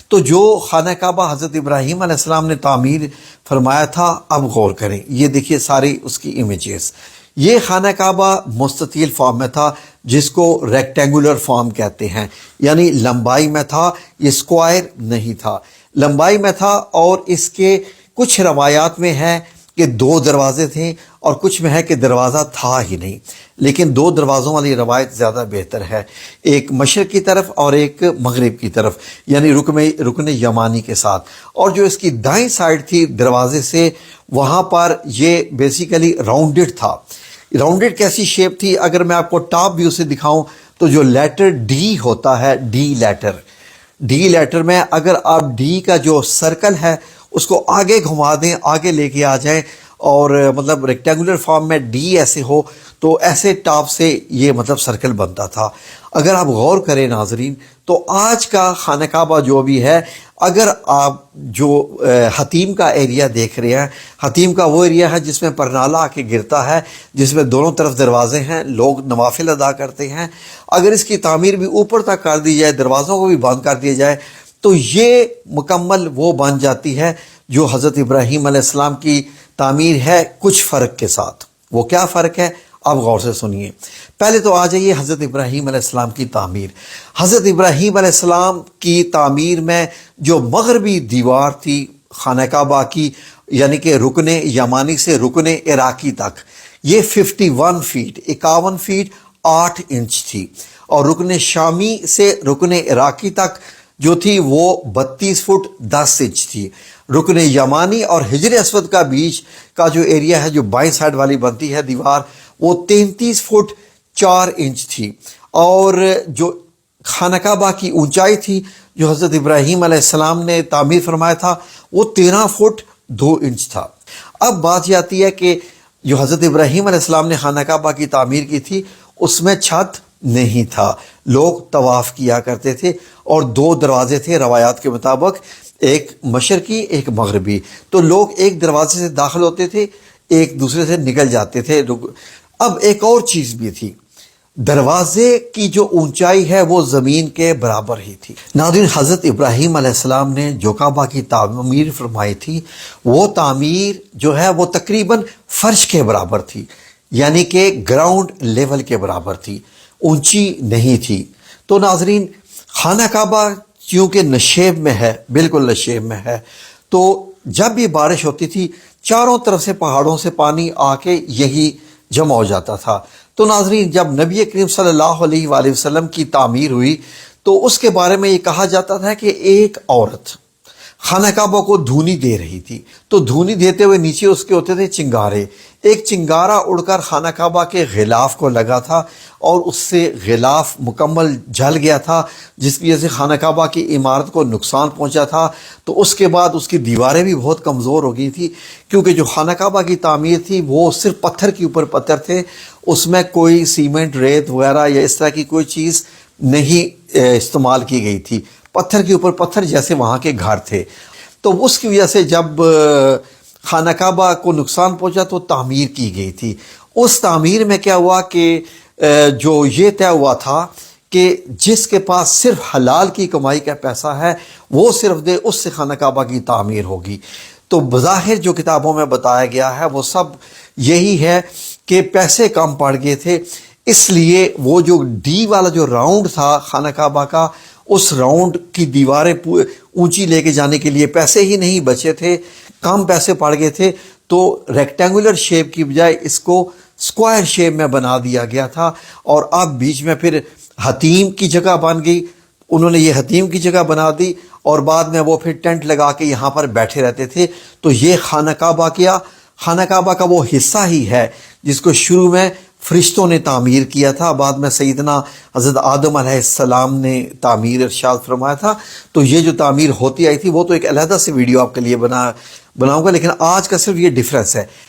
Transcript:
تو جو خانہ کعبہ حضرت ابراہیم علیہ السلام نے تعمیر فرمایا تھا، اب غور کریں، یہ دیکھیے ساری اس کی امیجز۔ یہ خانہ کعبہ مستطیل فارم میں تھا، جس کو ریکٹینگولر فارم کہتے ہیں، یعنی لمبائی میں تھا، یہ اسکوائر نہیں تھا، لمبائی میں تھا۔ اور اس کے کچھ روایات میں ہے کہ 2 دروازے تھے، اور کچھ میں ہے کہ دروازہ تھا ہی نہیں، لیکن 2 دروازوں والی روایت زیادہ بہتر ہے، ایک مشرق کی طرف اور ایک مغرب کی طرف، یعنی رکن یمانی کے ساتھ۔ اور جو اس کی دائیں سائڈ تھی دروازے سے، وہاں پر یہ بیسیکلی راؤنڈڈ تھا۔ راؤنڈڈ کیسی شیپ تھی؟ اگر میں آپ کو ٹاپ ویو سے دکھاؤں تو جو لیٹر ڈی ہوتا ہے، ڈی لیٹر میں اگر آپ ڈی کا جو سرکل ہے اس کو آگے گھما دیں، آگے لے کے آ جائیں، اور مطلب ریکٹینگولر فارم میں ڈی ایسے ہو، تو ایسے ٹاپ سے یہ مطلب سرکل بنتا تھا۔ اگر آپ غور کریں ناظرین، تو آج کا خانہ کعبہ جو بھی ہے، اگر آپ جو حتیم کا ایریا دیکھ رہے ہیں، حتیم کا وہ ایریا ہے جس میں پرنالہ آ کے گرتا ہے، جس میں دونوں طرف دروازے ہیں، لوگ نوافل ادا کرتے ہیں، اگر اس کی تعمیر بھی اوپر تک کر دی جائے، دروازوں کو بھی بند کر دیا جائے، تو یہ مکمل وہ بن جاتی ہے جو حضرت ابراہیم علیہ السلام کی تعمیر ہے، کچھ فرق کے ساتھ۔ وہ کیا فرق ہے؟ آپ غور سے سنیے۔ پہلے تو آ جائیے حضرت ابراہیم علیہ السلام کی تعمیر۔ حضرت ابراہیم علیہ السلام کی تعمیر میں جو مغربی دیوار تھی خانہ کعبہ کی، یعنی کہ رکن یمانی سے رکن عراقی تک، یہ 51 فیٹ 51 فیٹ 8 انچ تھی، اور رکن شامی سے رکن عراقی تک جو تھی وہ 32 فٹ 10 انچ تھی۔ رکن یمانی اور حجر اسود کا بیچ کا جو ایریا ہے، جو بائیں سائڈ والی بنتی ہے دیوار، وہ 33 فٹ 4 انچ تھی۔ اور جو خانہ کعبہ کی اونچائی تھی جو حضرت ابراہیم علیہ السلام نے تعمیر فرمایا تھا، وہ 13 فٹ 2 انچ تھا۔ اب بات یہ آتی ہے کہ جو حضرت ابراہیم علیہ السلام نے خانہ کعبہ کی تعمیر کی تھی، اس میں چھت نہیں تھا، لوگ طواف کیا کرتے تھے، اور 2 دروازے تھے روایات کے مطابق، ایک مشرقی ایک مغربی، تو لوگ ایک دروازے سے داخل ہوتے تھے، ایک دوسرے سے نکل جاتے تھے۔ اب ایک اور چیز بھی تھی، دروازے کی جو اونچائی ہے وہ زمین کے برابر ہی تھی۔ ناظرین، حضرت ابراہیم علیہ السلام نے جو کعبہ کی تعمیر فرمائی تھی، وہ تعمیر جو ہے وہ تقریباً فرش کے برابر تھی، یعنی کہ گراؤنڈ لیول کے برابر تھی، اونچی نہیں تھی۔ تو ناظرین، خانہ کعبہ چونکہ نشیب میں ہے، بالکل نشیب میں ہے، تو جب بھی بارش ہوتی تھی، چاروں طرف سے پہاڑوں سے پانی آ کے یہی جمع ہو جاتا تھا۔ تو ناظرین، جب نبی کریم صلی اللہ علیہ وآلہ وسلم کی تعمیر ہوئی، تو اس کے بارے میں یہ کہا جاتا تھا کہ ایک عورت خانہ کعبہ کو دھونی دے رہی تھی، تو دھونی دیتے ہوئے نیچے اس کے ہوتے تھے چنگارے، ایک چنگارہ اڑ کر خانہ کعبہ کے غلاف کو لگا تھا، اور اس سے غلاف مکمل جل گیا تھا، جس کی وجہ سے خانہ کعبہ کی عمارت کو نقصان پہنچا تھا۔ تو اس کے بعد اس کی دیواریں بھی بہت کمزور ہو گئی تھی، کیونکہ جو خانہ کعبہ کی تعمیر تھی وہ صرف پتھر کے اوپر پتھر تھے، اس میں کوئی سیمنٹ، ریت وغیرہ یا اس طرح کی کوئی چیز نہیں استعمال کی گئی تھی، پتھر کے اوپر پتھر جیسے وہاں کے گھر تھے۔ تو اس کی وجہ سے جب خانہ کعبہ کو نقصان پہنچا تو تعمیر کی گئی تھی۔ اس تعمیر میں کیا ہوا کہ جو یہ طے ہوا تھا کہ جس کے پاس صرف حلال کی کمائی کا پیسہ ہے وہ صرف دے، اس سے خانہ کعبہ کی تعمیر ہوگی۔ تو بظاہر جو کتابوں میں بتایا گیا ہے وہ سب یہی ہے کہ پیسے کم پڑ گئے تھے، اس لیے وہ جو ڈی والا جو راؤنڈ تھا خانہ کعبہ کا، اس راؤنڈ کی دیواریں اونچی لے کے جانے کے لیے پیسے ہی نہیں بچے تھے، کم پیسے پڑ گئے تھے، تو ریکٹینگولر شیپ کی بجائے اس کو اسکوائر شیپ میں بنا دیا گیا تھا۔ اور اب بیچ میں پھر حتیم کی جگہ بن گئی، انہوں نے یہ حتیم کی جگہ بنا دی، اور بعد میں وہ پھر ٹینٹ لگا کے یہاں پر بیٹھے رہتے تھے۔ تو یہ خانہ کعبہ کا وہ حصہ ہی ہے جس کو شروع میں فرشتوں نے تعمیر کیا تھا، بعد میں سیدنا حضرت آدم علیہ السلام نے تعمیر ارشاد فرمایا تھا۔ تو یہ جو تعمیر ہوتی آئی تھی وہ تو ایک علیحدہ سے ویڈیو آپ کے لیے بناؤں گا، لیکن آج کا صرف یہ ڈیفرنس ہے